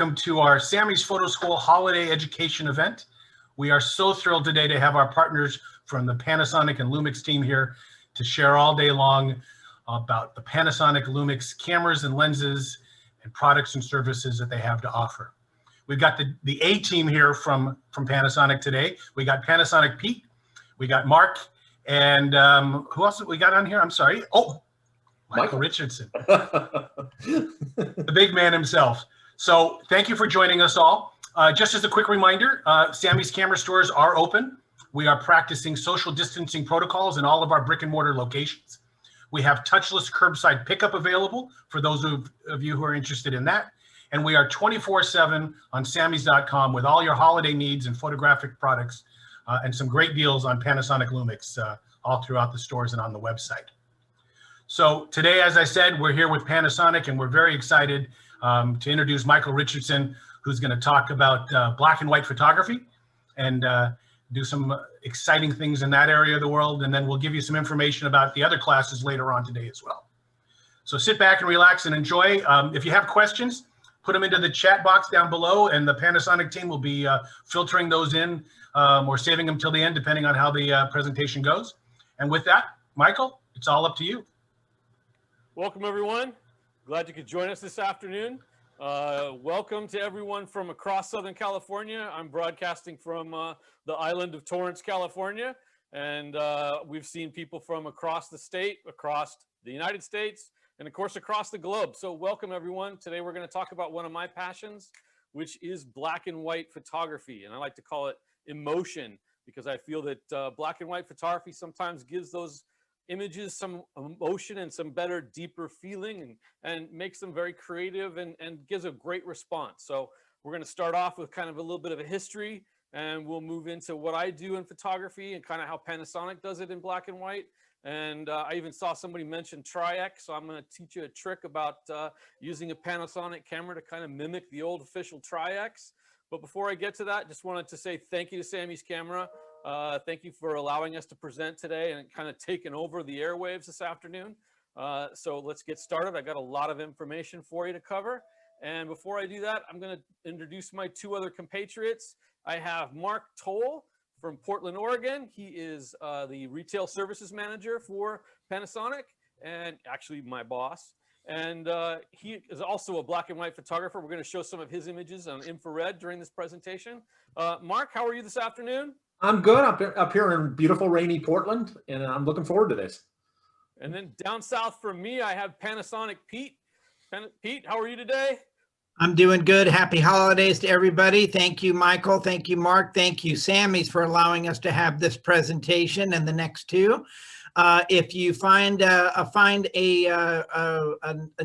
Welcome to our Sammy's Photo School Holiday Education event. We are so thrilled today to have our partners from the Panasonic and Lumix team here to share all day long about the Panasonic Lumix cameras and lenses and products and services that they have to offer. We've got the A team here from Panasonic today. We got Panasonic Pete, we got Mark, and who else we got on here? I'm sorry. Oh, Michael Richardson, the big man himself. So thank you for joining us all. Just as a quick reminder, Sammy's camera stores are open. We are practicing social distancing protocols in all of our brick and mortar locations. We have touchless curbside pickup available for those of you who are interested in that. And we are 24/7 on Sammys.com with all your holiday needs and photographic products and some great deals on Panasonic Lumix all throughout the stores and on the website. So today, as I said, we're here with Panasonic and we're very excited to introduce Michael Richardson, who's going to talk about black and white photography and do some exciting things in that area of the world. And then we'll give you some information about the other classes later on today as well. So sit back and relax and enjoy. If you have questions, put them into the chat box down below and the Panasonic team will be filtering those in or saving them till the end, depending on how the presentation goes. And with that, Michael, it's all up to you. Welcome, everyone. Glad you could join us this afternoon. Welcome to everyone from across Southern California. I'm broadcasting from the island of Torrance, California, and we've seen people from across the state, across the United States, and of course across the globe. So welcome, everyone. Today we're going to talk about one of my passions, which is black and white photography, and I like to call it emotion because I feel that black and white photography sometimes gives those images some emotion and some better, deeper feeling and makes them very creative and gives a great response. So we're going to start off with kind of a little bit of a history and we'll move into what I do in photography and kind of how Panasonic does it in black and white. And I even saw somebody mention Tri-X, so I'm going to teach you a trick about using a Panasonic camera to kind of mimic the old official Tri-X. But before I get to that, just wanted to say thank you to Sammy's Camera. Thank you for allowing us to present today and kind of taking over the airwaves this afternoon. So let's get started. I got a lot of information for you to cover. And before I do that, I'm going to introduce my two other compatriots. I have Mark Toll from Portland, Oregon. He is the retail services manager for Panasonic and actually my boss. And he is also a black and white photographer. We're going to show some of his images on infrared during this presentation. Mark, how are you this afternoon? I'm good up here in beautiful rainy Portland, and I'm looking forward to this. And then down south from me, I have Panasonic Pete. Pete, how are you today? I'm doing good. Happy holidays to everybody. Thank you, Michael. Thank you, Mark. Thank you, Sammy's, for allowing us to have this presentation and the next two. If you find a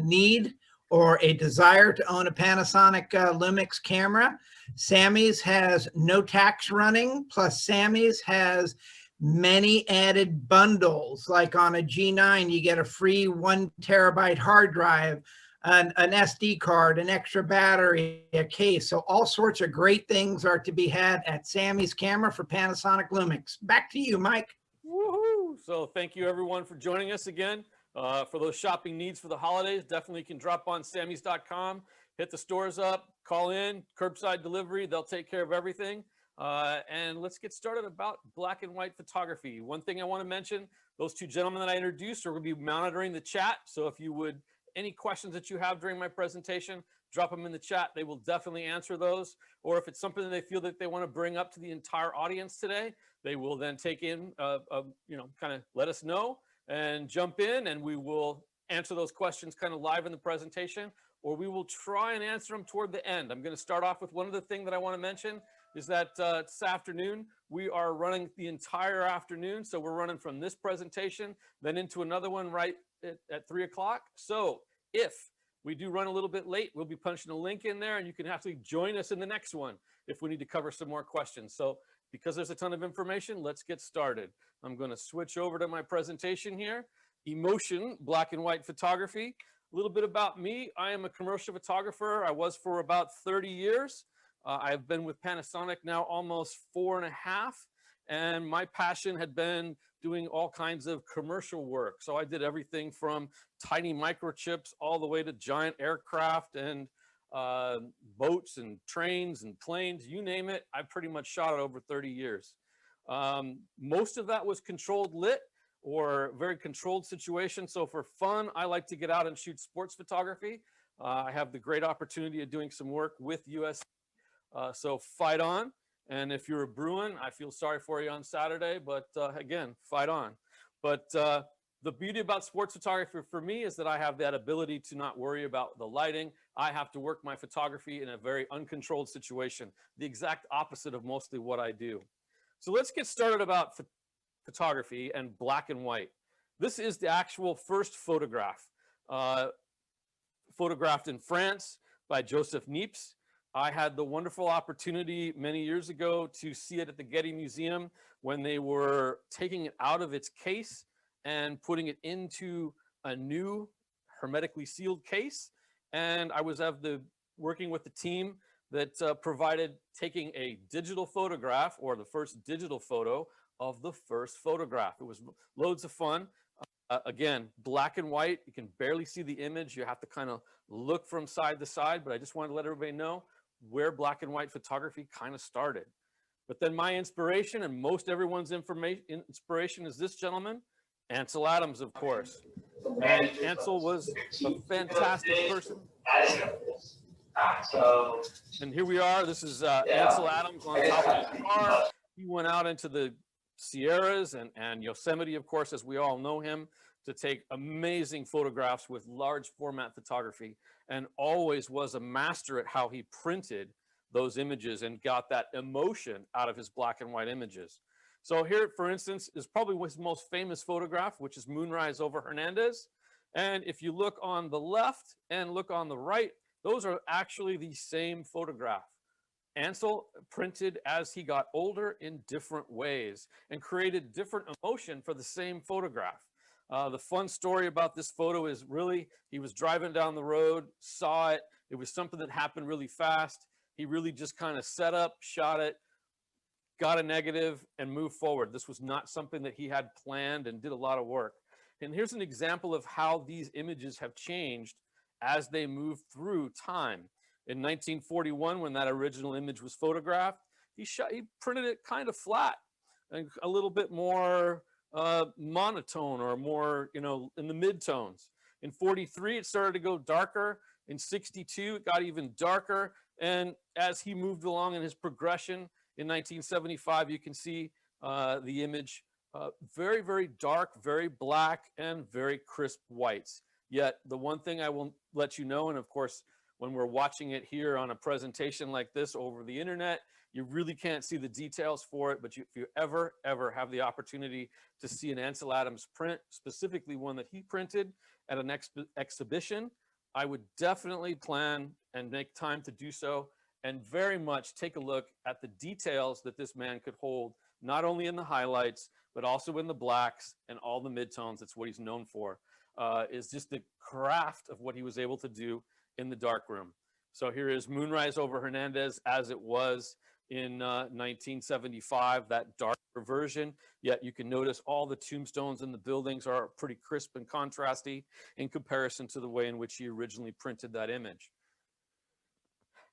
need or a desire to own a Panasonic Lumix camera, Sammy's has no tax running, plus Sammy's has many added bundles. Like on a G9, you get a free 1 terabyte hard drive, an SD card, an extra battery, a case. So all sorts of great things are to be had at Sammy's Camera for Panasonic Lumix. Back to you, Mike. Woohoo! So thank you everyone for joining us again. For those shopping needs for the holidays, definitely can drop on Sammys.com, hit the stores up, call in, curbside delivery, they'll take care of everything. And let's get started about black and white photography. One thing I want to mention, those two gentlemen that I introduced are going to be monitoring the chat. So if you would, any questions that you have during my presentation, drop them in the chat. They will definitely answer those. Or if it's something that they feel that they want to bring up to the entire audience today, they will then take in, kind of let us know and jump in, and we will answer those questions kind of live in the presentation, or we will try and answer them toward the end. I'm going to start off with one other thing that I want to mention is that this afternoon, we are running the entire afternoon. So we're running from this presentation, then into another one right at 3 o'clock. So if we do run a little bit late, we'll be punching a link in there and you can actually join us in the next one if we need to cover some more questions. So because there's a ton of information, let's get started. I'm going to switch over to my presentation here. Emotion, black and white photography. A little bit about me. I am a commercial photographer. I was for about 30 years. I've been with Panasonic now almost 4.5, and my passion had been doing all kinds of commercial work. So I did everything from tiny microchips all the way to giant aircraft and boats and trains and planes, you name it. I pretty much shot it over 30 years. Most of that was controlled lit or very controlled situation. So for fun, I like to get out and shoot sports photography. I have the great opportunity of doing some work with US. So fight on. And if you're a Bruin, I feel sorry for you on Saturday, but again, fight on. But the beauty about sports photography for me is that I have that ability to not worry about the lighting. I have to work my photography in a very uncontrolled situation, the exact opposite of mostly what I do. So let's get started about photography and black and white. This is the actual first photograph, photographed in France by Joseph Niepce. I had the wonderful opportunity many years ago to see it at the Getty Museum when they were taking it out of its case and putting it into a new hermetically sealed case. And I was working with the team that provided taking a digital photograph, or the first digital photo of the first photograph. It was loads of fun. Again, black and white, you can barely see the image. You have to kind of look from side to side, but I just wanted to let everybody know where black and white photography kind of started. But then my inspiration, and most everyone's inspiration, is this gentleman, Ansel Adams, of course. And Ansel was a fantastic person. And here we are. This is Ansel Adams on top of his car. He went out into the Sierras and Yosemite, of course, as we all know him, to take amazing photographs with large format photography, and always was a master at how he printed those images and got that emotion out of his black and white images. So here, for instance, is probably his most famous photograph, which is Moonrise over Hernandez. And if you look on the left and look on the right, those are actually the same photograph. Ansel printed as he got older in different ways and created different emotion for the same photograph. The fun story about this photo is really, he was driving down the road, saw it. It was something that happened really fast. He really just kind of set up, shot it, got a negative, and moved forward. This was not something that he had planned and did a lot of work. And here's an example of how these images have changed as they move through time. In 1941, when that original image was photographed, he printed it kind of flat and a little bit more monotone, or more, in the mid-tones. In 43, it started to go darker. In 62, it got even darker. And as he moved along in his progression, in 1975, you can see the image very, very dark, very black, and very crisp whites. Yet the one thing I will let you know, and of course, when we're watching it here on a presentation like this over the internet, you really can't see the details for it. But if you ever have the opportunity to see an Ansel Adams print, specifically one that he printed at an exhibition, I would definitely plan and make time to do so, and very much take a look at the details that this man could hold, not only in the highlights, but also in the blacks and all the midtones. That's what he's known for, is just the craft of what he was able to do in the darkroom. So here is Moonrise over Hernandez as it was in 1975, that darker version. Yet you can notice all the tombstones in the buildings are pretty crisp and contrasty in comparison to the way in which he originally printed that image.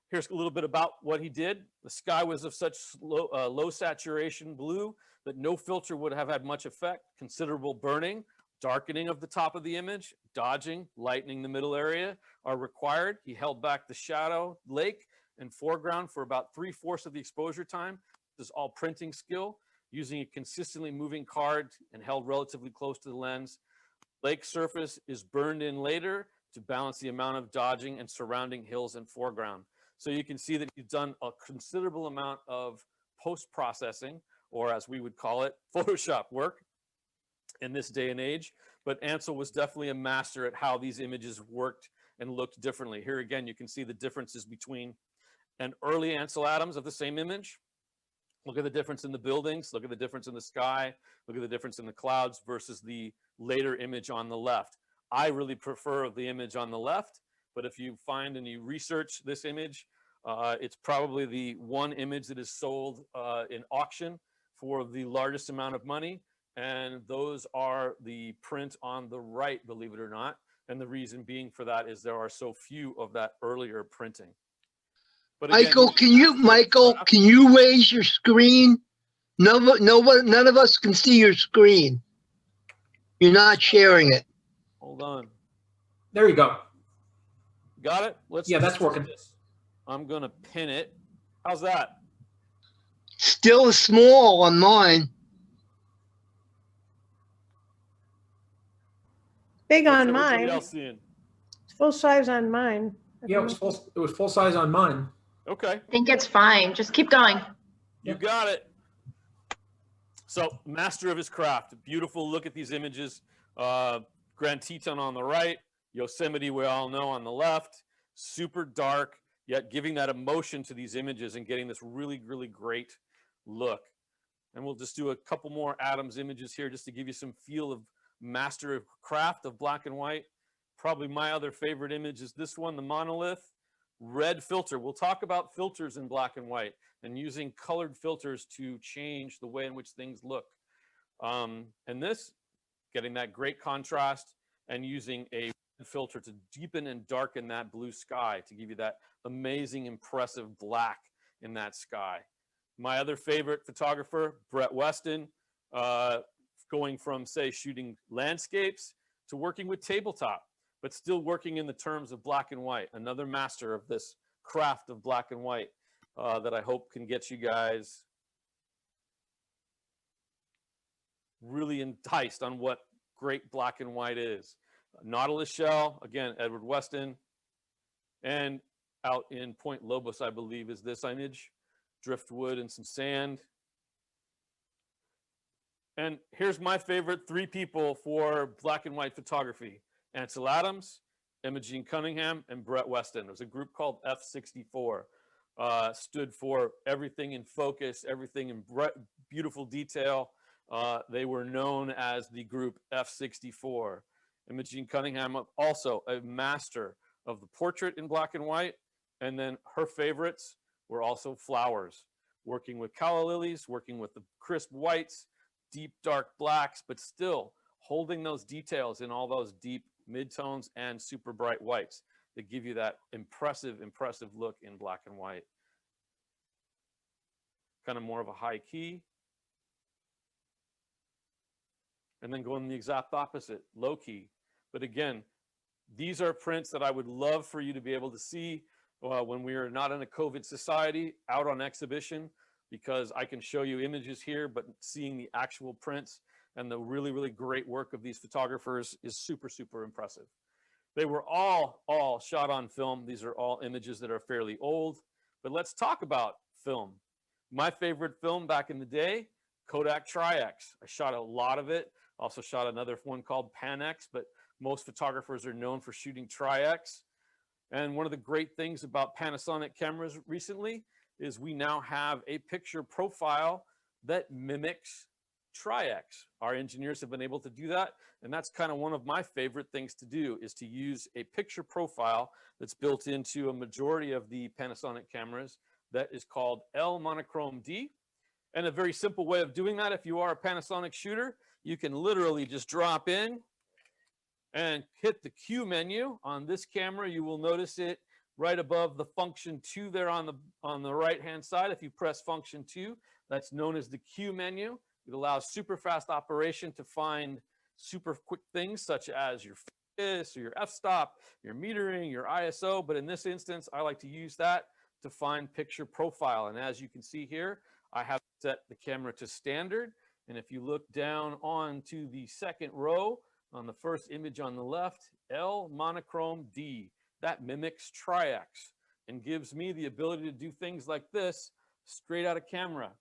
Here's a little bit about what he did. The sky was of such low saturation blue that no filter would have had much effect. Considerable burning, darkening of the top of the image, dodging, lightening the middle area are required. He held back the shadow, lake, and foreground for about 3/4 of the exposure time. This is all printing skill, using a consistently moving card and held relatively close to the lens. Lake surface is burned in later to balance the amount of dodging and surrounding hills and foreground. So you can see that he's done a considerable amount of post-processing, or as we would call it, Photoshop work in this day and age. But Ansel was definitely a master at how these images worked and looked differently. Here again, you can see the differences between an early Ansel Adams of the same image. Look at the difference in the buildings, look at the difference in the sky, look at the difference in the clouds versus the later image on the left. I really prefer the image on the left, but if you find and you research this image, it's probably the one image that is sold in auction for the largest amount of money. And those are the print on the right, believe it or not. And the reason being for that is there are so few of that earlier printing. But again, Michael, can you raise your screen? None of us can see your screen. You're not sharing it. Hold on. There you go. Got it? Yeah, that's do working. this. I'm going to pin it. How's that? Still small on mine. Big What's on everybody mine. else seeing? It's full size on mine. Yeah, it was full size on mine. Okay. I think it's fine. Just keep going. You got it. So, master of his craft. Beautiful. Look at these images. Grand Teton on the right, Yosemite, we all know, on the left. Super dark, yet giving that emotion to these images and getting this really, really great look. And we'll just do a couple more Adams images here just to give you some feel of master of craft of black and white. Probably my other favorite image is this one, the monolith. Red filter. We'll talk about filters in black and white and using colored filters to change the way in which things look. And this, getting that great contrast and using a filter to deepen and darken that blue sky to give you that amazing, impressive black in that sky. My other favorite photographer, Brett Weston, going from, say, shooting landscapes to working with tabletop, but still working in the terms of black and white. Another master of this craft of black and white that I hope can get you guys really enticed on what great black and white is. Nautilus shell, again, Edward Weston. And out in Point Lobos, I believe, is this image. Driftwood and some sand. And here's my favorite three people for black and white photography. Ansel Adams, Imogene Cunningham, and Brett Weston. There's a group called F64. Stood for everything in focus, everything in beautiful detail. They were known as the group F64. Imogene Cunningham, also a master of the portrait in black and white. And then her favorites were also flowers, working with calla lilies, working with the crisp whites, deep dark blacks, but still holding those details in all those deep midtones and super bright whites that give you that impressive look in black and white. Kind of more of a high key. And then going the exact opposite, low key. But again, these are prints that I would love for you to be able to see when we are not in a COVID society, out on exhibition, because I can show you images here, but seeing the actual prints and the really, really great work of these photographers is super, super impressive. They were all shot on film. These are all images that are fairly old, but let's talk about film. My favorite film back in the day, Kodak Tri-X. I shot a lot of it. Also shot another one called Pan-X, but most photographers are known for shooting Tri-X. And one of the great things about Panasonic cameras recently is we now have a picture profile that mimics Tri-X. Our engineers have been able to do that. And that's kind of one of my favorite things to do, is to use a picture profile that's built into a majority of the Panasonic cameras that is called L monochrome D. And a very simple way of doing that, if you are a Panasonic shooter, you can literally just drop in and hit the Q menu. On this camera, you will notice it right above the function 2 there on the right-hand side. If you press function 2, that's known as the Q menu. It allows super fast operation to find super quick things such as your focus or your f-stop, your metering, your ISO. But in this instance, I like to use that to find picture profile. And as you can see here, I have set the camera to standard. And if you look down onto the second row, on the first image on the left, L monochrome D. That mimics Tri-X and gives me the ability to do things like this straight out of camera.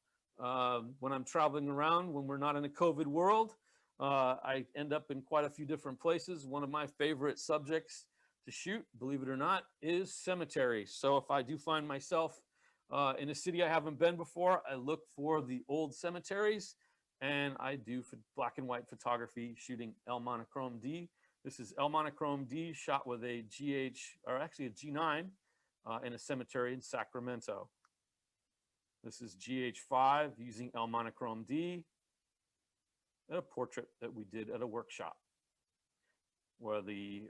When I'm traveling around, when we're not in a COVID world, I end up in quite a few different places. One of my favorite subjects to shoot, believe it or not, is cemeteries. So if I do find myself in a city I haven't been before, I look for the old cemeteries. And I do for black and white photography shooting L monochrome D. This is L monochrome D shot with a GH, or actually a G9 in a cemetery in Sacramento. This is GH5 using L monochrome D, and a portrait that we did at a workshop. where the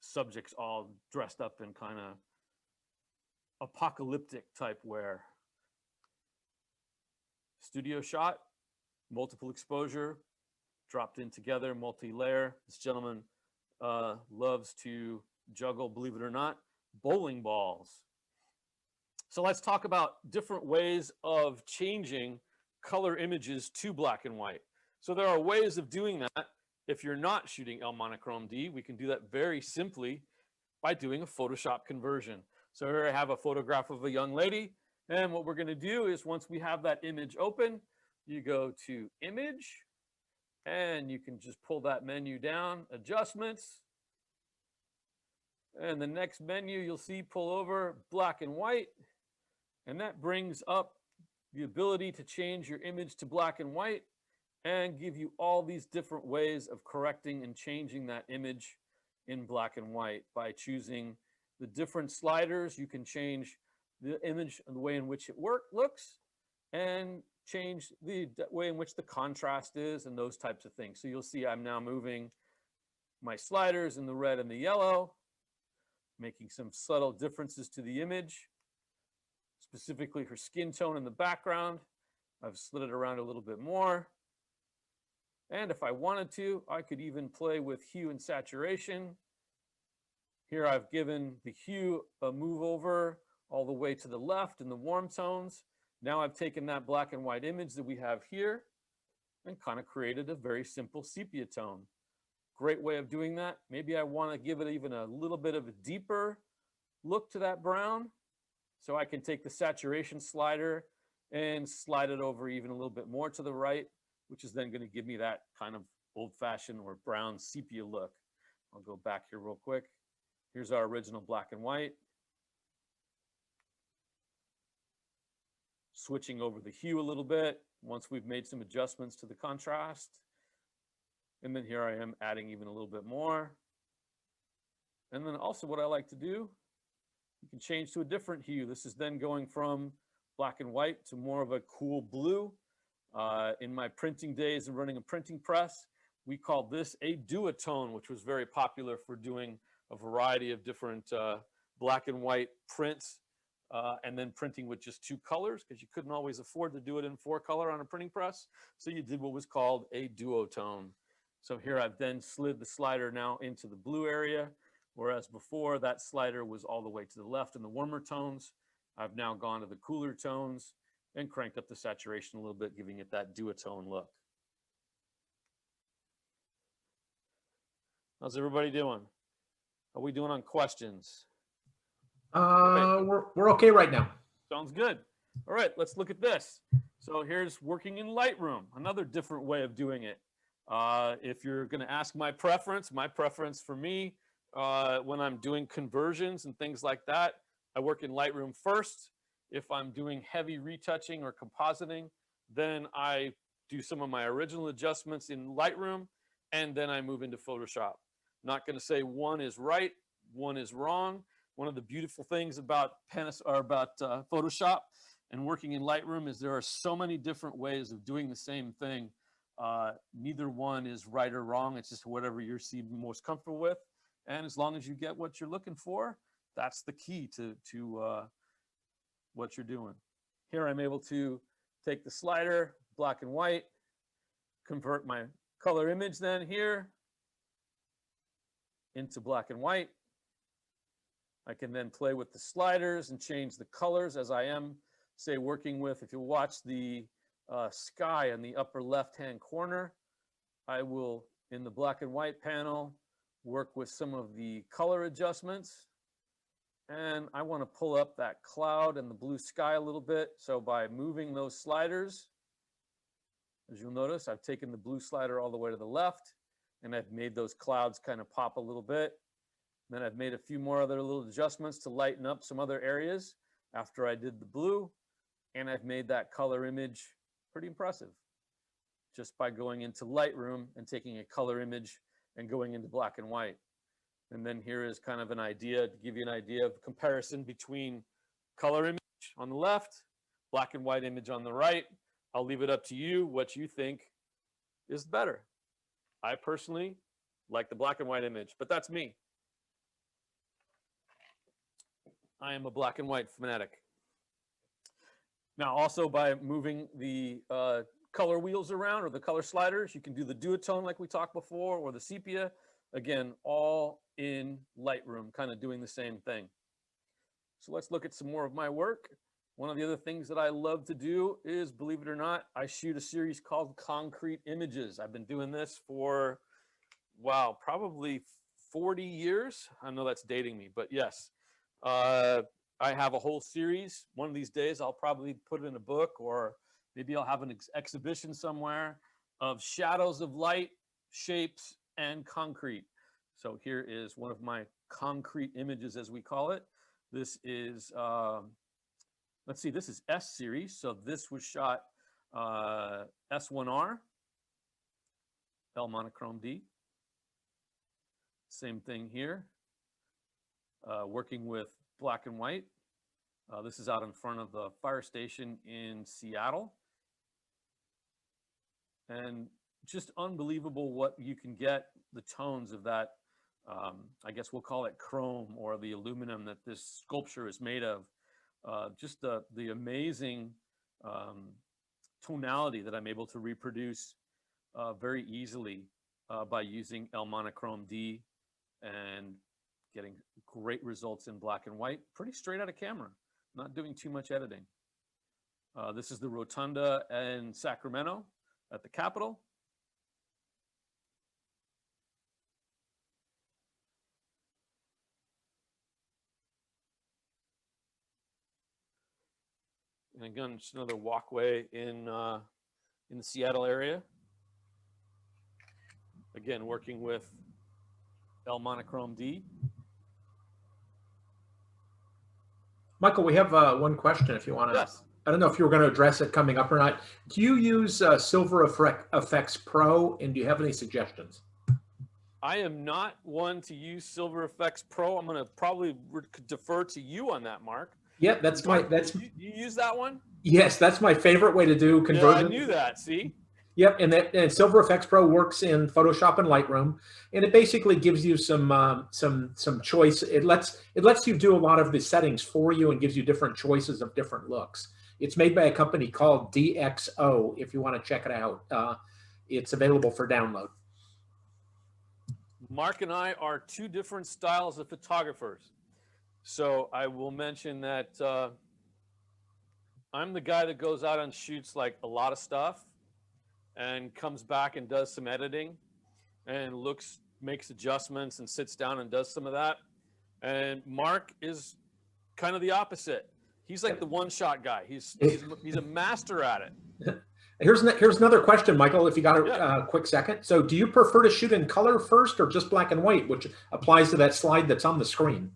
subjects all dressed up in kind of apocalyptic type wear. Studio shot, multiple exposure, dropped in together, multi-layer. This gentleman loves to juggle, believe it or not, bowling balls. So let's talk about different ways of changing color images to black and white. So there are ways of doing that. If you're not shooting L monochrome D, we can do that very simply by doing a Photoshop conversion. So here I have a photograph of a young lady. And what we're going to do is once we have that image open, you go to Image, and you can just pull that menu down, Adjustments. And the next menu you'll see pull over black and white. And that brings up the ability to change your image to black and white and give you all these different ways of correcting and changing that image in black and white. By choosing the different sliders, you can change the image and the way in which it looks, and change the way in which the contrast is and those types of things. So you'll see I'm now moving my sliders in the red and the yellow, making some subtle differences to the image, specifically her skin tone in the background. I've slid it around a little bit more. And if I wanted to, I could even play with hue and saturation. Here I've given the hue a move over all the way to the left in the warm tones. Now I've taken that black and white image that we have here and kind of created a very simple sepia tone. Great way of doing that. Maybe I want to give it even a little bit of a deeper look to that brown. So I can take the saturation slider and slide it over even a little bit more to the right, which is then going to give me that kind of old-fashioned or brown sepia look. I'll go back here real quick. Here's our original black and white. Switching over the hue a little bit once we've made some adjustments to the contrast. And then here I am adding even a little bit more. And then also what I like to do, you can change to a different hue. This is then going from black and white to more of a cool blue. In my printing days and running a printing press, we called this a duotone, which was very popular for doing a variety of different black and white prints. And then printing with just two colors, because you couldn't always afford to do it in 4-color on a printing press. So you did what was called a duotone. So here I've then slid the slider now into the blue area, whereas before that slider was all the way to the left in the warmer tones. I've now gone to the cooler tones and cranked up the saturation a little bit, giving it that duotone look. How's everybody doing? How are we doing on questions? We're okay right now. Sounds good. All right, let's look at this. So here's working in Lightroom, another different way of doing it. If you're going to ask my preference for me, when I'm doing conversions and things like that, I work in Lightroom first. If I'm doing heavy retouching or compositing, then I do some of my original adjustments in Lightroom, and then I move into Photoshop. Not going to say one is right, one is wrong. One of the beautiful things about Photoshop and working in Lightroom is there are so many different ways of doing the same thing. Neither one is right or wrong. It's just whatever you're most comfortable with. And as long as you get what you're looking for, that's the key to what you're doing. Here I'm able to take the slider, black and white, convert my color image then here into black and white. I can then play with the sliders and change the colors as I am, say, working with, if you watch the sky in the upper left-hand corner, I will, in the black and white panel, work with some of the color adjustments. And I want to pull up that cloud and the blue sky a little bit. So by moving those sliders, as you'll notice, I've taken the blue slider all the way to the left, and I've made those clouds kind of pop a little bit. Then I've made a few more other little adjustments to lighten up some other areas after I did the blue. And I've made that color image pretty impressive just by going into Lightroom and taking a color image and going into black and white. And then here is kind of an idea to give you an idea of comparison between color image on the left, black and white image on the right. I'll leave it up to you what you think is better. I personally like the black and white image, but that's me. I am a black and white fanatic. Now, also by moving the color wheels around or the color sliders, you can do the duotone like we talked before, or the sepia. Again, all in Lightroom, kind of doing the same thing. So let's look at some more of my work. One of the other things that I love to do is, believe it or not, I shoot a series called Concrete Images. I've been doing this for, wow, probably 40 years. I know that's dating me, but yes. I have a whole series. One of these days, I'll probably put it in a book, or maybe I'll have an exhibition somewhere of shadows of light, shapes, and concrete. So here is one of my concrete images, as we call it. This is, let's see, this is S series. So this was shot S1R, L monochrome D. Same thing here, working with black and white. This is out in front of the fire station in Seattle. And just unbelievable what you can get, the tones of that, I guess we'll call it chrome, or the aluminum that this sculpture is made of. Just the amazing tonality that I'm able to reproduce very easily by using L monochrome D and getting great results in black and white, pretty straight out of camera, not doing too much editing. This is the Rotunda in Sacramento at the Capitol. And again, just another walkway in the Seattle area. Again, working with L monochrome D. Michael, we have one question if you want to. Yes. I don't know if you were going to address it coming up or not. Do you use Silver Effects Pro, and do you have any suggestions? I am not one to use Silver Effects Pro. I'm going to probably defer to you on that, Mark. Yeah, that's my, You use that one? yes, that's my favorite way to do conversion. Yeah, I knew that. See? Yep, and Silver Effects Pro works in Photoshop and Lightroom, and it basically gives you some choice. It lets you do a lot of the settings for you and gives you different choices of different looks. It's made by a company called DxO. If you want to check it out, it's available for download. Mark and I are two different styles of photographers. So I will mention that I'm the guy that goes out and shoots like a lot of stuff and comes back and does some editing and makes adjustments and sits down and does some of that. And Mark is kind of the opposite. He's like the one-shot guy. He's a master at it. Here's another question, Michael, if you got a quick second. So do you prefer to shoot in color first or just black and white, which applies to that slide that's on the screen?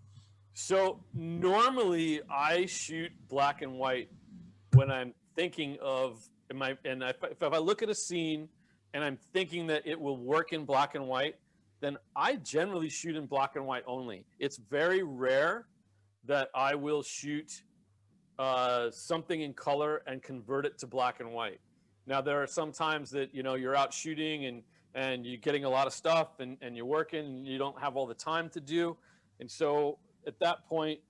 So normally I shoot black and white when I'm thinking of, if I look at a scene and I'm thinking that it will work in black and white, then I generally shoot in black and white only. It's very rare that I will shoot something in color and convert it to black and white. Now, there are some times that, you're out shooting and you're getting a lot of stuff and you're working and you don't have all the time to do. And so at that point,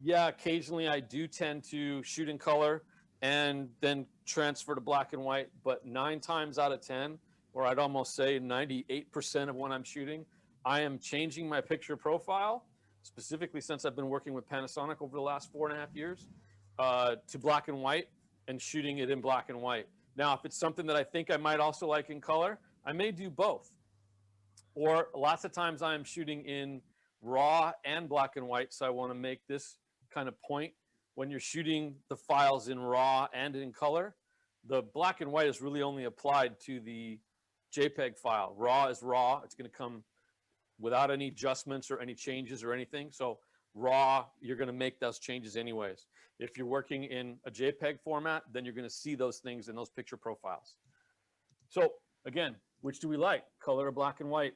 yeah, occasionally I do tend to shoot in color and then transfer to black and white. But 9 times out of 10, or I'd almost say 98% of when I'm shooting, I am changing my picture profile, specifically since I've been working with Panasonic over the last 4.5 years, to black and white and shooting it in black and white. Now, if it's something that I think I might also like in color, I may do both. Or lots of times I'm shooting in raw and black and white, so I want to make this kind of point. When you're shooting the files in raw and in color, the black and white is really only applied to the JPEG file. Raw is raw. It's going to come without any adjustments or any changes or anything. So raw, you're going to make those changes anyways. If you're working in a JPEG format, then you're going to see those things in those picture profiles. So again, which do we like, color or black and white?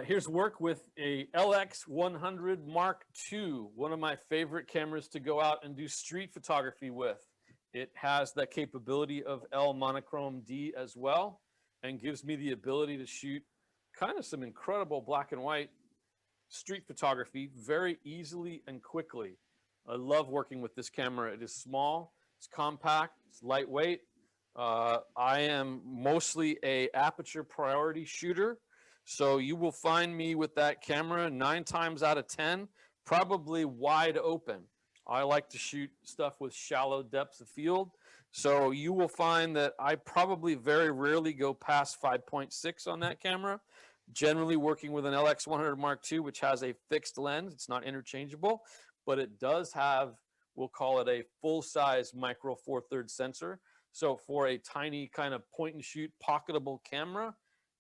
Here's work with a LX100 Mark II, one of my favorite cameras to go out and do street photography with. It has that capability of L monochrome D as well. and gives me the ability to shoot kind of some incredible black and white street photography very easily and quickly. I love working with this camera. It is small, it's compact, it's lightweight. I am mostly a aperture priority shooter. So you will find me with that camera 9 times out of 10, probably wide open. I like to shoot stuff with shallow depths of field. So you will find that I probably very rarely go past 5.6 on that camera. Generally working with an LX100 Mark II, which has a fixed lens. It's not interchangeable, but it does have, we'll call it a full-size micro Four Thirds sensor. So for a tiny kind of point and shoot pocketable camera,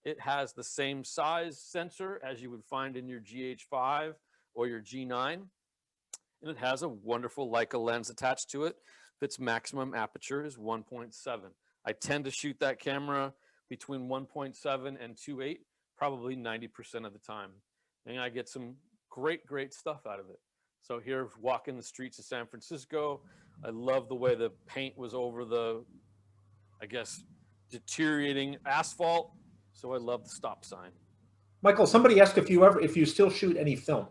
it has the same size sensor as you would find in your GH5 or your G9. And it has a wonderful Leica lens attached to it. Its maximum aperture is 1.7. I tend to shoot that camera between 1.7 and 2.8, probably 90% of the time. And I get some great stuff out of it. So here, walking the streets of San Francisco, I love the way the paint was over the, I guess, deteriorating asphalt. So I love the stop sign. Michael, somebody asked if you still shoot any film.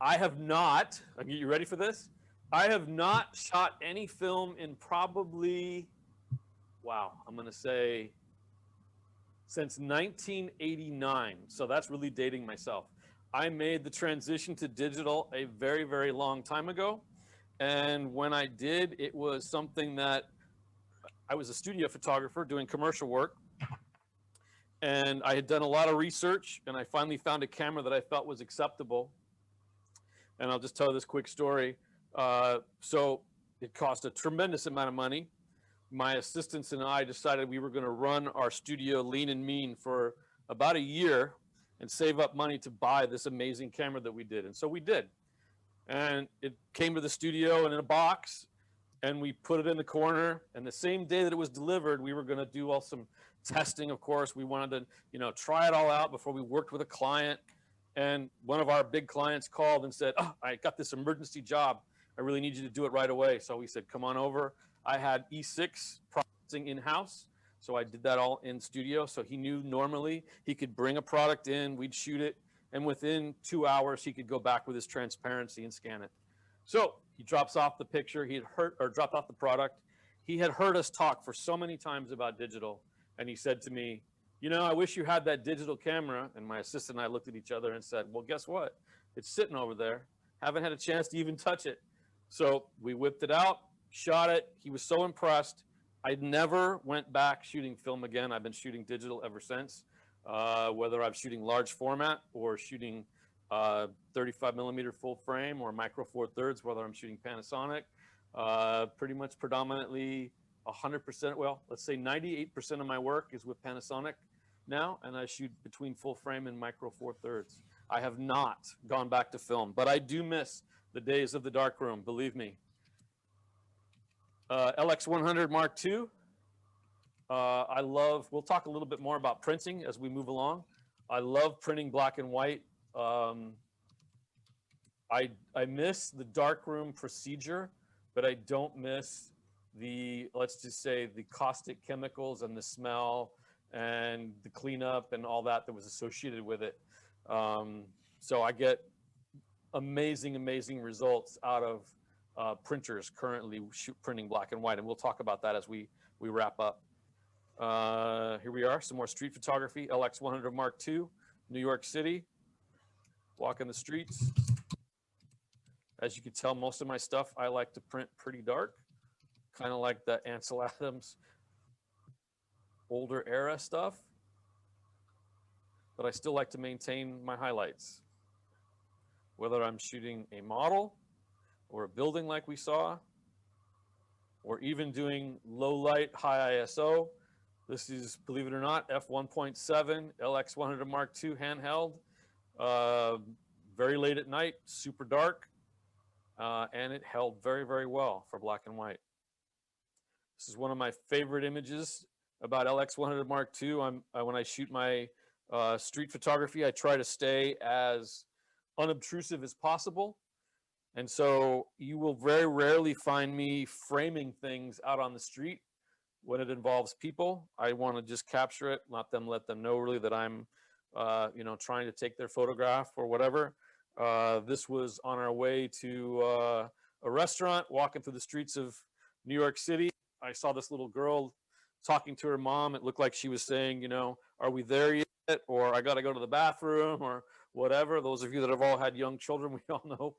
I have not. I'll get you ready for this. I have not shot any film in probably, wow, I'm going to say since 1989. So that's really dating myself. I made the transition to digital a very long time ago. And when I did, it was something that I was a studio photographer doing commercial work. And I had done a lot of research, and I finally found a camera that I felt was acceptable. And I'll just tell this quick story. So it cost a tremendous amount of money. My assistants and I decided we were going to run our studio lean and mean for about a year and save up money to buy this amazing camera that we did. And so we did. And it came to the studio in a box, and we put it in the corner. And the same day that it was delivered, we were going to do all some testing. Of course, we wanted to, try it all out before we worked with a client. And one of our big clients called and said, "Oh, I got this emergency job. I really need you to do it right away." So we said, "Come on over." I had E6 processing in-house, so I did that all in studio. So he knew normally he could bring a product in, we'd shoot it, and within 2 hours he could go back with his transparency and scan it. So he drops off the picture. He had dropped off the product. He had heard us talk for so many times about digital, and he said to me, "I wish you had that digital camera." And my assistant and I looked at each other and said, "Well, guess what? It's sitting over there. Haven't had a chance to even touch it." So we whipped it out, shot it. He was so impressed. I never went back shooting film again. I've been shooting digital ever since, whether I'm shooting large format or shooting 35 millimeter full frame or micro Four Thirds, whether I'm shooting Panasonic. Pretty much predominantly 100%, well, let's say 98% of my work is with Panasonic now, and I shoot between full frame and micro Four Thirds. I have not gone back to film, but I do miss the days of the darkroom, believe me. LX100 Mark II. We'll talk a little bit more about printing as we move along. I love printing black and white. I miss the darkroom procedure, but I don't miss let's just say the caustic chemicals and the smell and the cleanup and all that was associated with it. So I get amazing results out of printers currently printing black and white, and we'll talk about that as we wrap up. Here we are, some more street photography. LX100 Mark II, New York City, walking the streets. As you can tell, most of my stuff I like to print pretty dark, kind of like the Ansel Adams older era stuff, but I still like to maintain my highlights. Whether I'm shooting a model or a building like we saw, or even doing low light, high ISO. This is, believe it or not, f1.7 LX100 Mark II handheld. Very late at night, super dark, and it held very well for black and white. This is one of my favorite images about LX100 Mark II. When I shoot my street photography, I try to stay as unobtrusive as possible. And so you will very rarely find me framing things out on the street. when it involves people, I want to just capture it, let them know really that I'm, you know, trying to take their photograph or whatever. This was on our way to a restaurant, walking through the streets of New York City. I saw this little girl talking to her mom. It looked like she was saying, you know, are we there yet? Or I got to go to the bathroom or whatever. Those of you that have all had young children, we all know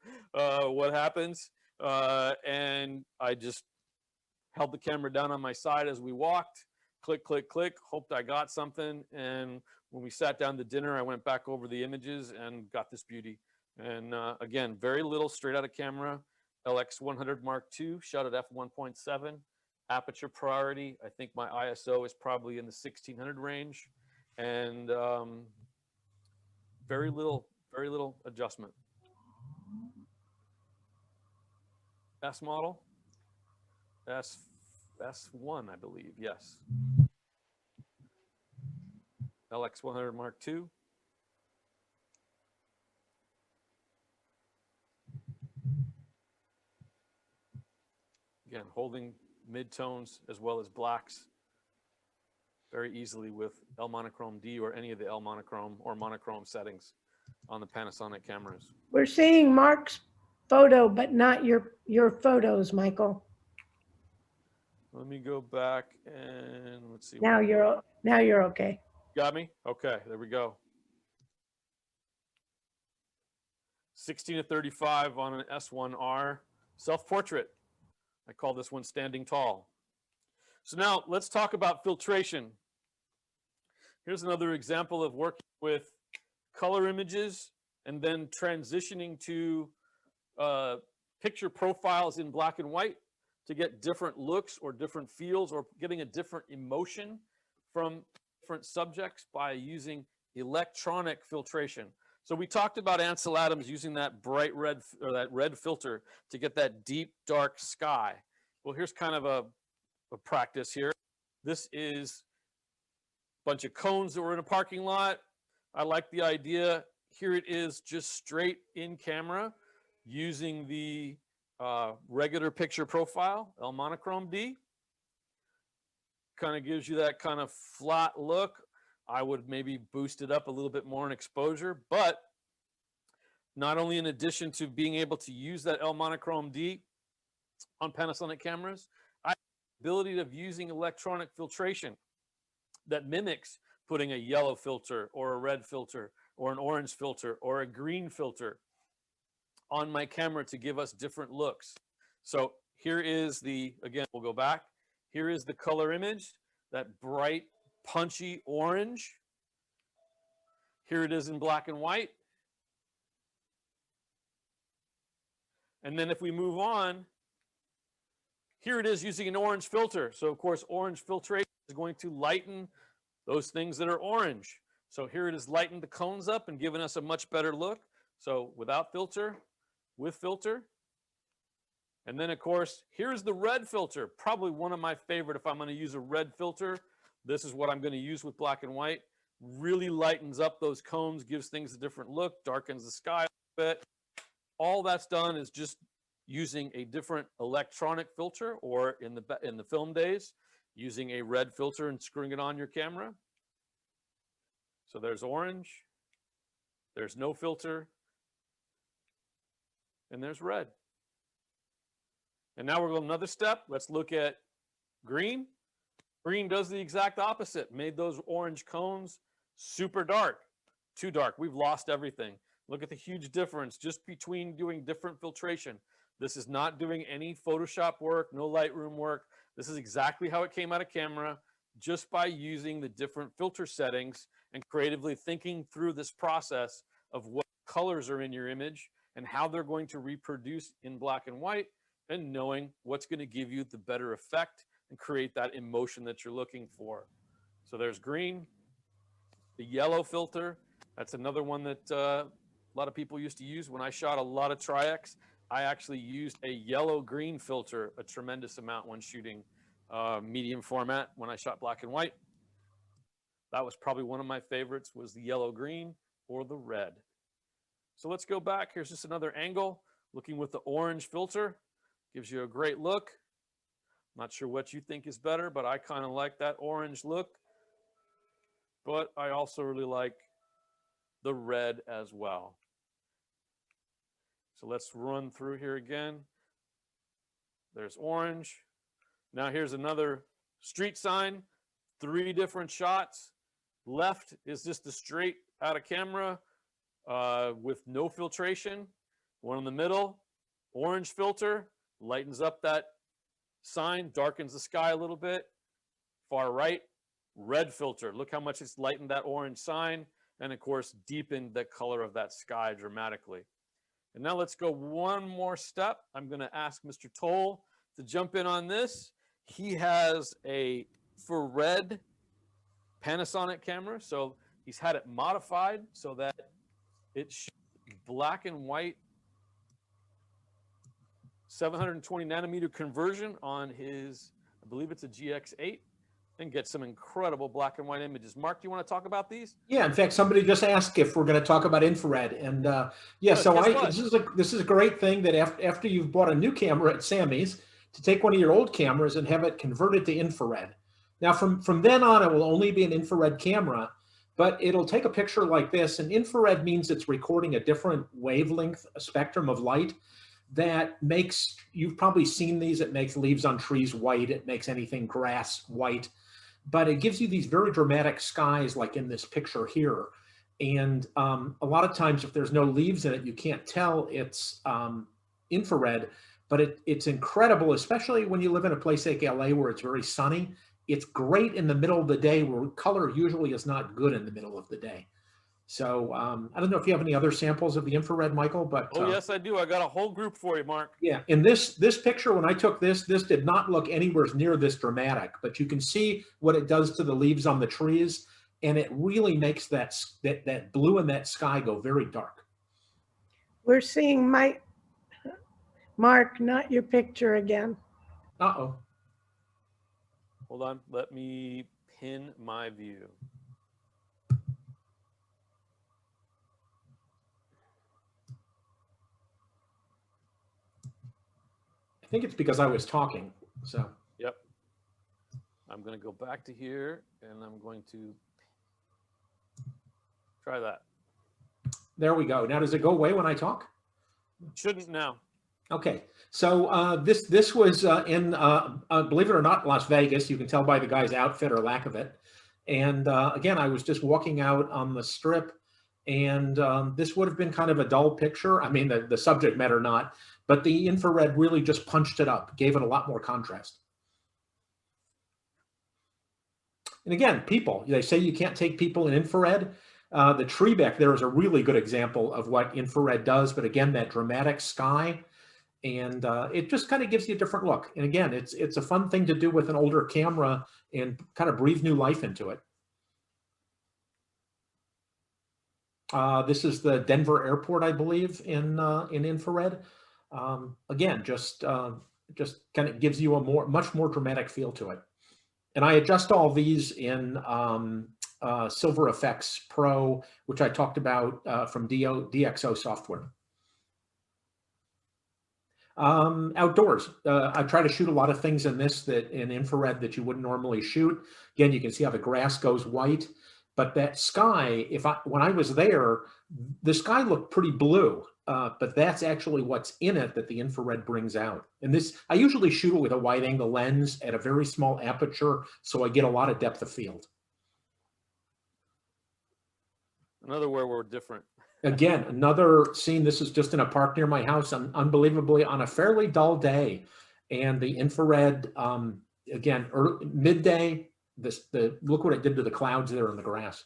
what happens. And I just held the camera down on my side as we walked, click, click, click, hoped I got something. And when we sat down to dinner, I went back over the images and got this beauty. And again, very little straight out of camera, LX100 Mark II, shot at f1.7, aperture priority. I think my ISO is probably in the 1600 range, and very little adjustment. S model, S1, I believe, yes. LX100 Mark II. Again, holding mid-tones as well as blacks very easily with L monochrome D or any of the L monochrome or monochrome settings on the Panasonic cameras. We're seeing Mark's photo, but not your photos, Michael. Let me go back and let's see. Now you're okay. Got me? Okay, there we go. 16-35 on an S1R self-portrait. I call this one standing tall. So now let's talk about filtration. Here's another example of working with color images and then transitioning to picture profiles in black and white to get different looks or different feels or getting a different emotion from different subjects by using electronic filtration. So we talked about Ansel Adams using that bright red or that red filter to get that deep dark sky. Well, here's kind of a practice here. This is a bunch of cones that were in a parking lot. I like the idea. Here it is just straight in camera using the regular picture profile, L monochrome D. Kind of gives you that kind of flat look. I would maybe boost it up a little bit more in exposure, but not only in addition to being able to use that L monochrome D on Panasonic cameras, I have the ability of using electronic filtration that mimics putting a yellow filter or a red filter or an orange filter or a green filter on my camera to give us different looks. So here is the, again, we'll go back. Here is the color image, that bright, punchy orange. Here it is in black and white. And then if we move on, here it is using an orange filter. So of course, orange filtration is going to lighten those things that are orange. So here it is lightened the cones up and giving us a much better look. So without filter, with filter. And then of course, here's the red filter, probably one of my favorite. If I'm going to use a red filter, this is what I'm going to use with black and white. Really lightens up those cones, gives things a different look, darkens the sky a bit. All that's done is just using a different electronic filter, or in the film days, using a red filter and screwing it on your camera. So there's orange, there's no filter, and there's red. And now we're going another step. Let's look at green. Green does the exact opposite, made those orange cones super dark, too dark. We've lost everything. Look at the huge difference just between doing different filtration. This is not doing any Photoshop work, no Lightroom work. This is exactly how it came out of camera, just by using the different filter settings and creatively thinking through this process of what colors are in your image and how they're going to reproduce in black and white, and knowing what's going to give you the better effect and create that emotion that you're looking for. So there's green. The yellow filter, that's another one that a lot of people used to use. When I shot a lot of Tri-X, I actually used a yellow-green filter a tremendous amount when shooting medium format when I shot black and white. That was probably one of my favorites, was the yellow-green or the red. So let's go back. Here's just another angle, looking with the orange filter. Gives you a great look. Not sure what you think is better, but I kind of like that orange look. But I also really like the red as well. So let's run through here again. There's orange. Now here's another street sign, 3 different shots. Left is just a straight out of camera with no filtration. One in the middle, orange filter, lightens up that sign, darkens the sky a little bit. Far right, red filter. Look how much it's lightened that orange sign, and of course deepened the color of that sky dramatically. And now let's go one more step. I'm going to ask Mr. Toll to jump in on this. He has a infrared Panasonic camera, so he's had it modified so that it's black and white 720 nanometer conversion on his, I believe it's a GX8, and get some incredible black and white images. Mark, do you want to talk about these? Yeah, in fact, somebody just asked if we're going to talk about infrared, and yeah, Good, so guess what? this is a great thing that after you've bought a new camera at Sammy's, to take one of your old cameras and have it converted to infrared. Now, from then on, it will only be an infrared camera, but it'll take a picture like this. And infrared means it's recording a different wavelength, a spectrum of light that makes, you've probably seen these, it makes leaves on trees white, it makes anything grass white, but it gives you these very dramatic skies like in this picture here. And a lot of times if there's no leaves in it, you can't tell it's infrared, but it's incredible, especially when you live in a place like LA where it's very sunny. It's great in the middle of the day where color usually is not good in the middle of the day. So I don't know if you have any other samples of the infrared, Michael, but Oh, yes, I do. I got a whole group for you, Mark. yeah, in this picture, when I took this did not look anywhere near this dramatic, but you can see what it does to the leaves on the trees, and it really makes that blue in that sky go very dark. We're seeing Mark, not your picture again. Uh-oh. Hold on. Let me pin my view. I think it's because I was talking, so. Yep. I'm going to go back to here, and I'm going to try that. There we go. Now, does it go away when I talk? Shouldn't now. Okay, so this was in, believe it or not, Las Vegas. You can tell by the guy's outfit or lack of it. And again, I was just walking out on the strip, and this would have been kind of a dull picture. I mean, the subject matter not, but the infrared really just punched it up, gave it a lot more contrast. And again, people, they say you can't take people in infrared. The tree back there is a really good example of what infrared does, but again, that dramatic sky, and it just kind of gives you a different look. And again, it's a fun thing to do with an older camera and kind of breathe new life into it. This is the Denver airport, I believe, in infrared. Again, just kind of gives you a much more dramatic feel to it. And I adjust all these in Silver Effects Pro, which I talked about from DxO software. Outdoors, I try to shoot a lot of things in this in infrared that you wouldn't normally shoot. Again, you can see how the grass goes white, but that sky, when I was there, the sky looked pretty blue, but that's actually what's in it that the infrared brings out. And this, I usually shoot it with a wide angle lens at a very small aperture, so I get a lot of depth of field. Another where we're different. Again, another scene. This is just in a park near my house, unbelievably on a fairly dull day, and the infrared. Again, midday. Look what it did to the clouds there in the grass.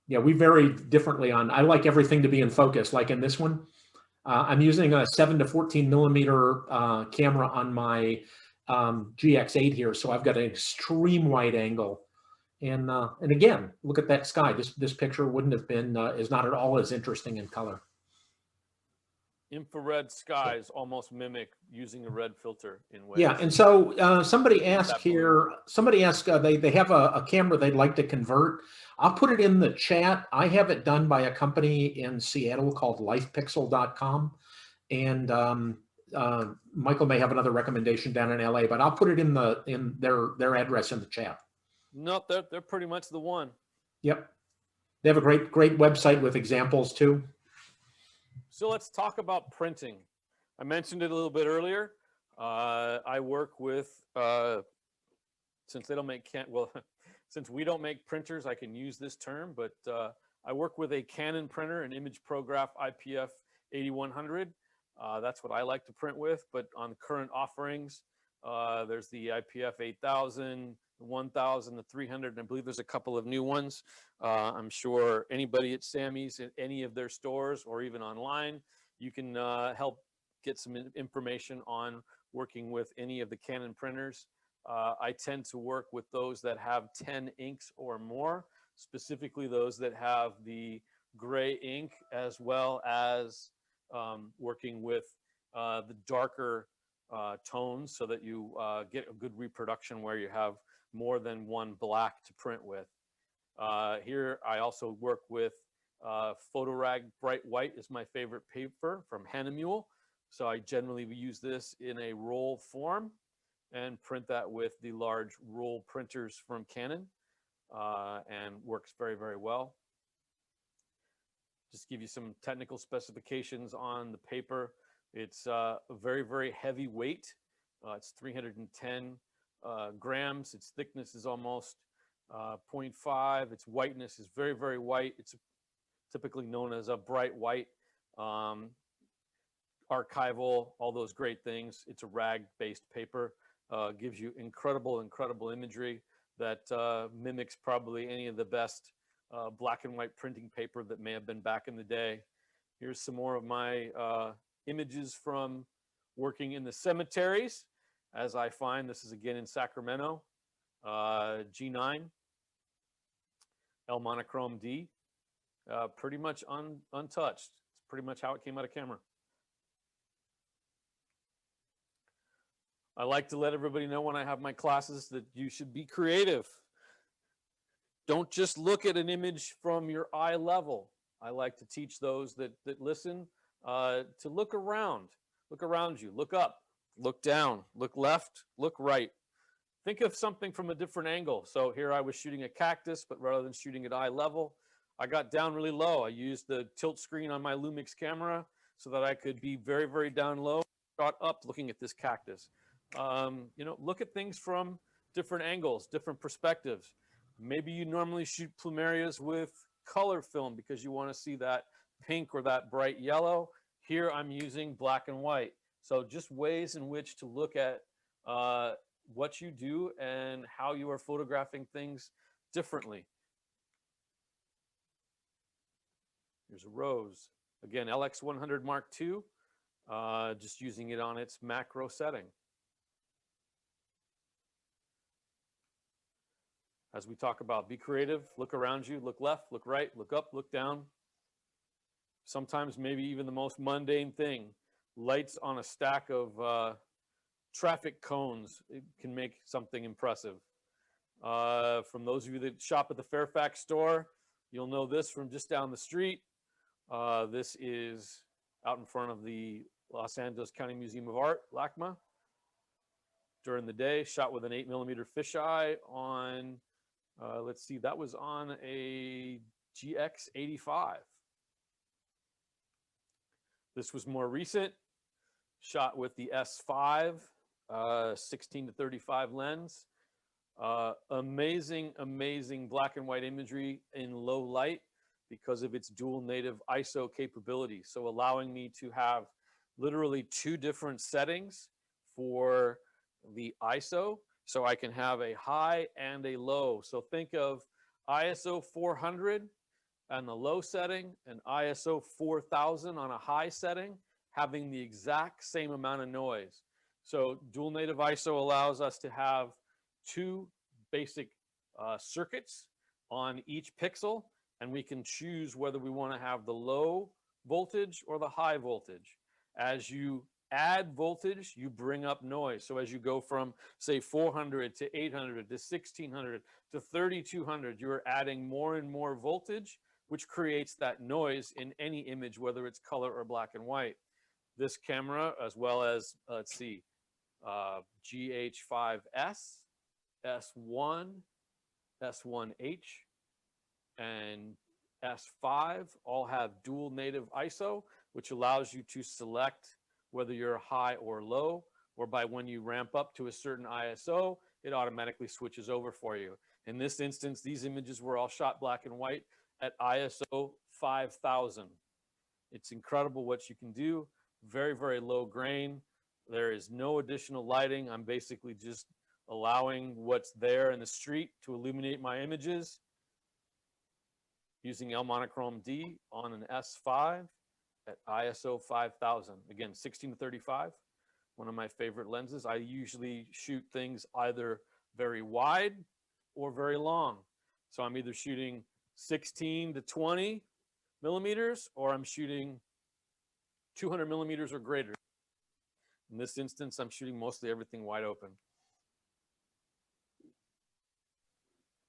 Yeah, we vary differently on. I like everything to be in focus. Like in this one, I'm using a 7 to 14 millimeter camera on my GX8 here, so I've got an extreme wide angle. And again, look at that sky. This picture wouldn't have been, is not at all as interesting in color. Infrared skies almost mimic using a red filter in ways. Yeah, and so somebody asked here, they have a camera they'd like to convert. I'll put it in the chat. I have it done by a company in Seattle called lifepixel.com. And Michael may have another recommendation down in LA, but I'll put it in their address in the chat. Nope, they're pretty much the one. Yep. They have a great website with examples too. So let's talk about printing. I mentioned it a little bit earlier. I work with, since they don't make, since we don't make printers, I can use this term, but I work with a Canon printer, an ImagePrograph IPF 8100. That's what I like to print with, but on current offerings, there's the IPF 8000, the 1000, the 300, and I believe there's a couple of new ones. I'm sure anybody at Sammy's at any of their stores or even online, you can help get some information on working with any of the Canon printers. I tend to work with those that have 10 inks or more, specifically those that have the gray ink, as well as working with the darker tones, so that you get a good reproduction where you have more than one black to print with. Here I also work with Photorag Bright White is my favorite paper from Hahnemühle. So I generally use this in a roll form and print that with the large roll printers from Canon, and works very, very well. Just give you some technical specifications on the paper. It's a very, very heavy weight. It's 310 grams. Its thickness is almost 0.5. Its whiteness is very, very white. It's typically known as a bright white. Archival, all those great things. It's a rag-based paper. Gives you incredible, incredible imagery that mimics probably any of the best black and white printing paper that may have been back in the day. Here's some more of my images from working in the cemeteries. As I find, this is again in Sacramento, G9, L monochrome D, pretty much untouched. It's pretty much how it came out of camera. I like to let everybody know when I have my classes that you should be creative. Don't just look at an image from your eye level. I like to teach those that listen to look around you, look up, look down, look left, look right. Think of something from a different angle. So here I was shooting a cactus, but rather than shooting at eye level, I got down really low. I used the tilt screen on my Lumix camera so that I could be very, very down low, shot up looking at this cactus. You know, look at things from different angles, different perspectives. Maybe you normally shoot plumerias with color film because you want to see that pink or that bright yellow. Here I'm using black and white. So just ways in which to look at what you do and how you are photographing things differently. Here's a rose. Again, LX100 Mark II, just using it on its macro setting. As we talk about, be creative, look around you, look left, look right, look up, look down. Sometimes maybe even the most mundane thing, lights on a stack of traffic cones, it can make something impressive. From those of you that shop at the Fairfax store, you'll know this from just down the street. This is out in front of the Los Angeles County Museum of Art, LACMA. During the day, shot with an 8mm fisheye on, let's see, that was on a GX85. This was more recent, shot with the S5, 16-35 lens. Amazing, amazing black and white imagery in low light because of its dual native ISO capability. So allowing me to have literally two different settings for the ISO. So I can have a high and a low. So think of ISO 400 on the low setting and ISO 4000 on a high setting, having the exact same amount of noise. So dual native ISO allows us to have two basic circuits on each pixel, and we can choose whether we want to have the low voltage or the high voltage. As you add voltage, you bring up noise. So as you go from, say, 400 to 800 to 1600 to 3200, you're adding more and more voltage, which creates that noise in any image, whether it's color or black and white. this camera, as well as, let's see, GH5S, S1, S1H, and S5 all have dual native ISO, which allows you to select whether you're high or low, or by when you ramp up to a certain ISO, it automatically switches over for you. In this instance, these images were all shot black and white at ISO 5000. It's incredible what you can do. Very, very low grain. There is no additional lighting. I'm basically just allowing what's there in the street to illuminate my images using L monochrome D on an S5 at ISO 5000. Again, 16-35, one of my favorite lenses. I usually shoot things either very wide or very long. So I'm either shooting 16 to 20 millimeters, or I'm shooting 200 millimeters or greater. In this instance, I'm shooting mostly everything wide open.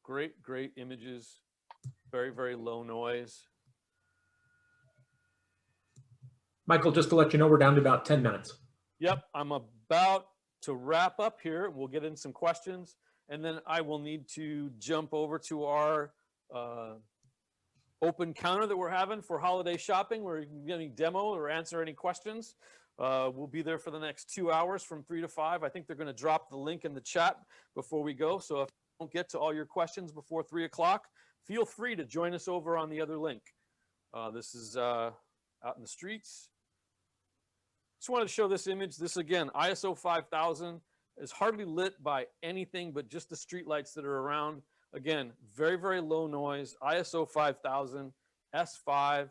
Great, great images. Very, very low noise. Michael, just to let you know, we're down to about 10 minutes. Yep, I'm about to wrap up here. We'll get in some questions, and then I will need to jump over to our open counter that we're having for holiday shopping, where you can get any demo or answer any questions. We'll be there for the next 2 hours from 3 to 5. I think they're going to drop the link in the chat before we go. So if you don't get to all your questions before 3 o'clock, feel free to join us over on the other link. This is out in the streets. Just wanted to show this image. This, again, ISO 5000 is hardly lit by anything but just the street lights that are around. Again, very, very low noise, ISO 5000, S5.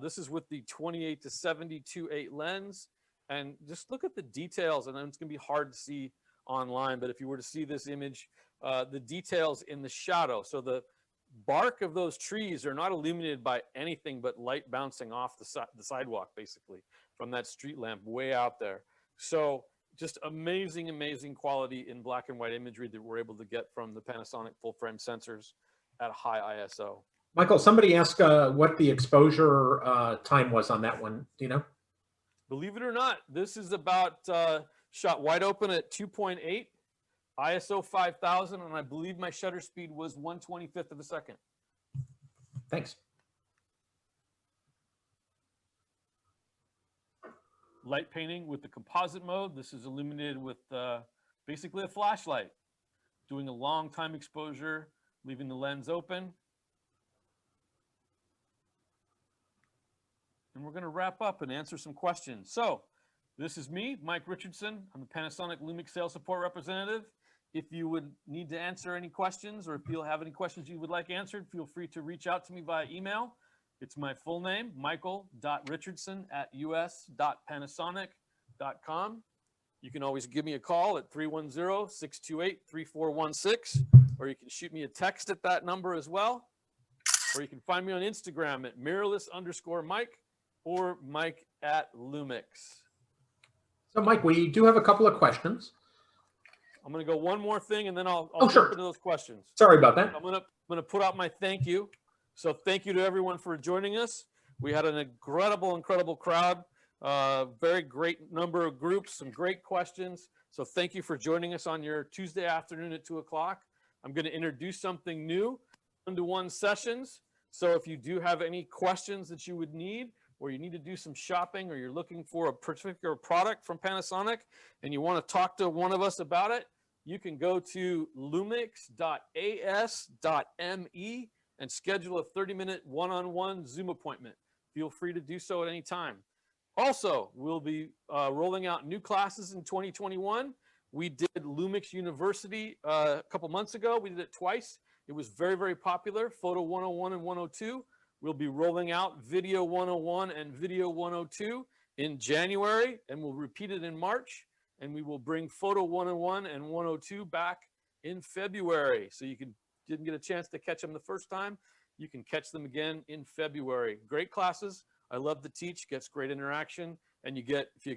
This is with the 28 to 72.8 lens. And just look at the details, and it's going to be hard to see online, but if you were to see this image, the details in the shadow. So the bark of those trees are not illuminated by anything but light bouncing off the sidewalk, basically, from that street lamp way out there. So just amazing, amazing quality in black and white imagery that we're able to get from the Panasonic full frame sensors at high ISO. Michael, somebody asked what the exposure time was on that one. Do you know? Believe it or not, this is about shot wide open at 2.8, ISO 5000, and I believe my shutter speed was 1/25 of a second. Thanks. Light painting with the composite mode. This is illuminated with basically a flashlight, doing a long time exposure, leaving the lens open. And we're going to wrap up and answer some questions. So this is me, Mike Richardson. I'm the Panasonic Lumix sales support representative. If you would need to answer any questions, or if you have any questions you would like answered, feel free to reach out to me via email. It's my full name, michael.richardson@us.panasonic.com. You can always give me a call at 310-628-3416, or you can shoot me a text at that number as well. Or you can find me on Instagram at mirrorless_Mike or Mike@Lumix. So, Mike, we do have a couple of questions. I'm going to go one more thing, and then I'll Oh, sure. jump into those questions. Sorry about that. I'm going to put out my thank you. So thank you to everyone for joining us. We had an incredible crowd, very great number of groups, some great questions. So thank you for joining us on your Tuesday afternoon at 2 o'clock. I'm going to introduce something new, one-to-one sessions. So if you do have any questions that you would need, or you need to do some shopping, or you're looking for a particular product from Panasonic and you want to talk to one of us about it, you can go to lumix.as.me and schedule a 30-minute one-on-one Zoom appointment. Feel free to do so at any time. Also, we'll be rolling out new classes in 2021. We did Lumix University a couple months ago. We did it twice. It was very, very popular, Photo 101 and 102. We'll be rolling out Video 101 and Video 102 in January, and we'll repeat it in March. And we will bring Photo 101 and 102 back in February. So you didn't get a chance to catch them the first time, you can catch them again in February. Great classes. I love to teach, gets great interaction. And you get, if you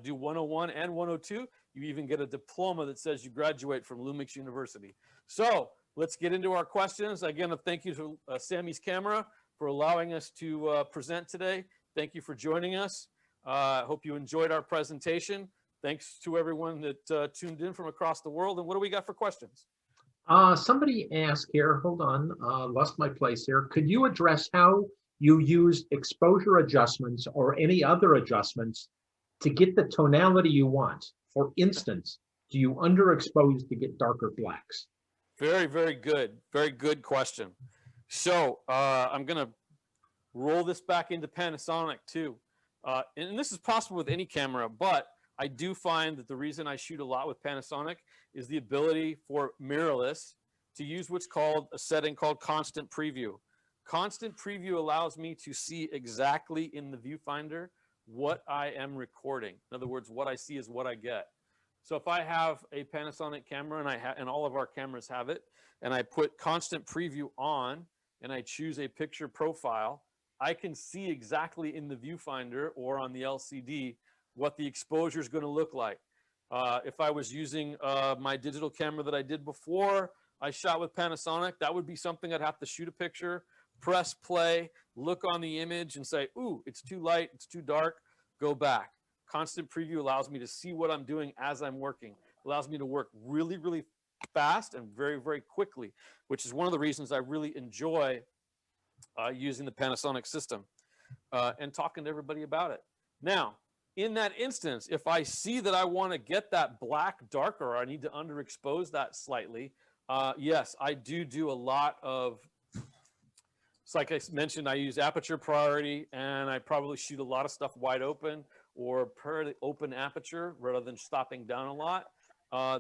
do 101 and 102, you even get a diploma that says you graduate from Lumix University. So let's get into our questions. Again, a thank you to Sammy's Camera for allowing us to present today. Thank you for joining us. Hope you enjoyed our presentation. Thanks to everyone that tuned in from across the world. And what do we got for questions? Somebody asked here, hold on, lost my place here. Could you address how you use exposure adjustments or any other adjustments to get the tonality you want? For instance, do you underexpose to get darker blacks? Very, very good. Very good question. So I'm going to roll this back into Panasonic too. And this is possible with any camera, but I do find that the reason I shoot a lot with Panasonic is the ability for mirrorless to use what's called a setting called constant preview. Constant preview allows me to see exactly in the viewfinder what I am recording. In other words, what I see is what I get. So if I have a Panasonic camera, and all of our cameras have it, and I put constant preview on and I choose a picture profile, I can see exactly in the viewfinder or on the LCD what the exposure is going to look like. If I was using my digital camera that I did before I shot with Panasonic, that would be something I'd have to shoot a picture, press play, look on the image and say, ooh, it's too light, it's too dark, go back. Constant preview allows me to see what I'm doing as I'm working. Allows me to work really, really fast and very, very quickly, which is one of the reasons I really enjoy using the Panasonic system and talking to everybody about it. Now, in that instance, if I see that I want to get that black darker, or I need to underexpose that slightly, yes, I do a lot of, it's like I mentioned, I use aperture priority, and I probably shoot a lot of stuff wide open or per the open aperture rather than stopping down a lot.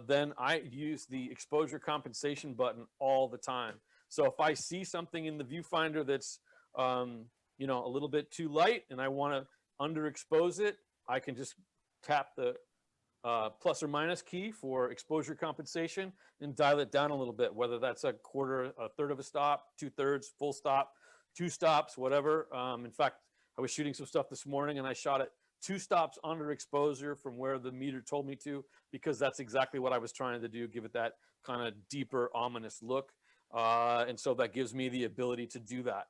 Then I use the exposure compensation button all the time. So if I see something in the viewfinder that's you know, a little bit too light and I want to underexpose it, I can just tap the plus or minus key for exposure compensation and dial it down a little bit, whether that's a quarter, a third of a stop, 2/3, full stop, 2 stops, whatever. In fact, I was shooting some stuff this morning and I shot it 2 stops under exposure from where the meter told me to, because that's exactly what I was trying to do, give it that kind of deeper, ominous look. And so that gives me the ability to do that.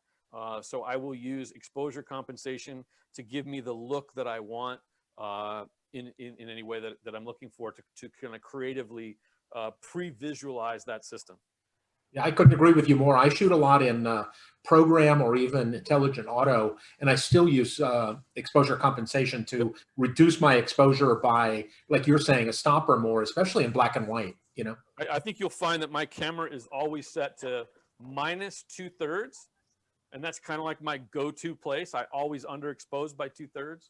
So I will use exposure compensation to give me the look that I want in any way that I'm looking for to kind of creatively pre-visualize that system. Yeah, I couldn't agree with you more. I shoot a lot in program or even intelligent auto, and I still use exposure compensation to reduce my exposure by, like you're saying, a stop or more, especially in black and white, you know? I think you'll find that my camera is always set to minus 2/3, and that's kind of like my go-to place. I always underexpose by 2/3,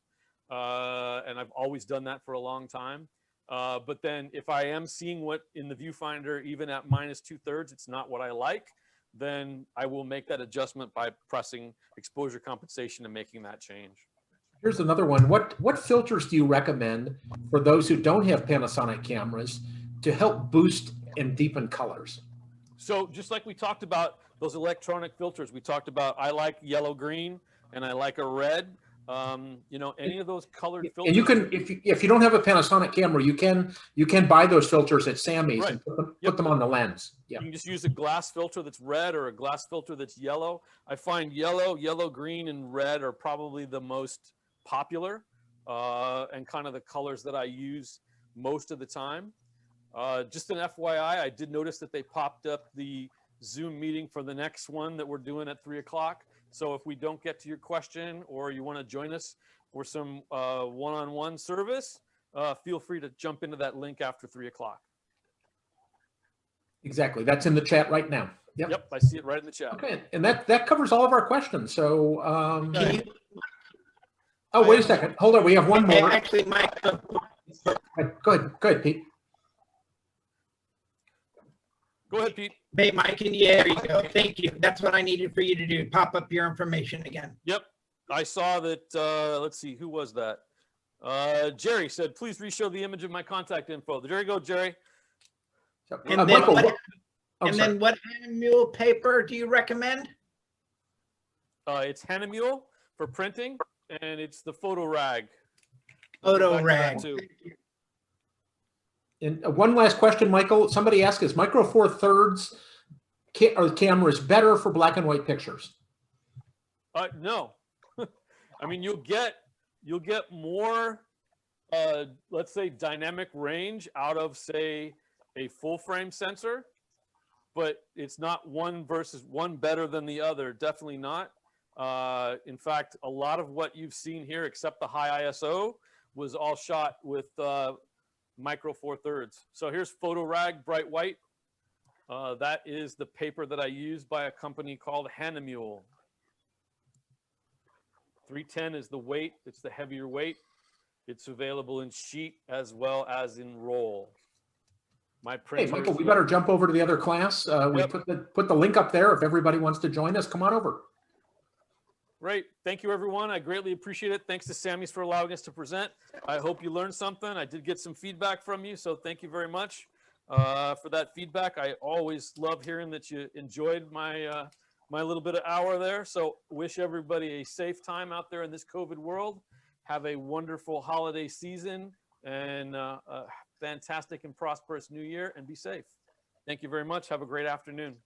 and I've always done that for a long time. But then if I am seeing what in the viewfinder, even at minus 2/3, it's not what I like, then I will make that adjustment by pressing exposure compensation and making that change. Here's another one. What filters do you recommend for those who don't have Panasonic cameras to help boost and deepen colors? So just like we talked about those electronic filters, we talked about, I like yellow, green, and I like a red. You know, any of those colored filters. And you can, if you don't have a Panasonic camera, you can buy those filters at Sammy's, Right. and put them on the lens. Yeah. You can just use a glass filter that's red or a glass filter that's yellow. I find yellow, green, and red are probably the most popular and kind of the colors that I use most of the time. Just an FYI, I did notice that they popped up the Zoom meeting for the next one that we're doing at 3 o'clock. So if we don't get to your question or you want to join us for some one-on-one service, feel free to jump into that link after 3 o'clock. Exactly. That's in the chat right now. Yep. Yep, I see it right in the chat. Okay. And that covers all of our questions. So, Can you- oh, wait a second. Hold on. We have one more. Actually, Mike, Go ahead, Pete. Go ahead, Pete. hey, Mike, and yeah, there you go. Thank you. That's what I needed for you to do. Pop up your information again. Yep, I saw that. Let's see, who was that? Jerry said, please re-show the image of my contact info. There you go, Jerry. So, And then Michael, what- oh, And sorry. then what annual paper do you recommend? It's Hahnemühle for printing, and it's the Photo Rag. Photo Back to that rag. too. And one last question, Michael. Somebody asked, is Micro Four Thirds cameras better for black and white pictures? No, I mean, you'll get you'll get more, let's say, dynamic range out of, say, a full frame sensor, but it's not one versus one better than the other. Definitely not. In fact, a lot of what you've seen here, except the high ISO, was all shot with micro four thirds. So here's PhotoRag Bright White. That is the paper that I use by a company called Hahnemühle. 310 is the weight. It's the heavier weight. It's available in sheet as well as in roll. My Hey, printer. Michael, we better jump over to the other class. We Yep. put the link up there. If everybody wants to join us, come on over. Great. Thank you, everyone. I greatly appreciate it. Thanks to Sammy's for allowing us to present. I hope you learned something. I did get some feedback from you, so thank you very much for that feedback. I always love hearing that you enjoyed my my little bit of hour there. So wish everybody a safe time out there in this COVID world. Have a wonderful holiday season and a fantastic and prosperous new year, and be safe. Thank you very much. Have a great afternoon.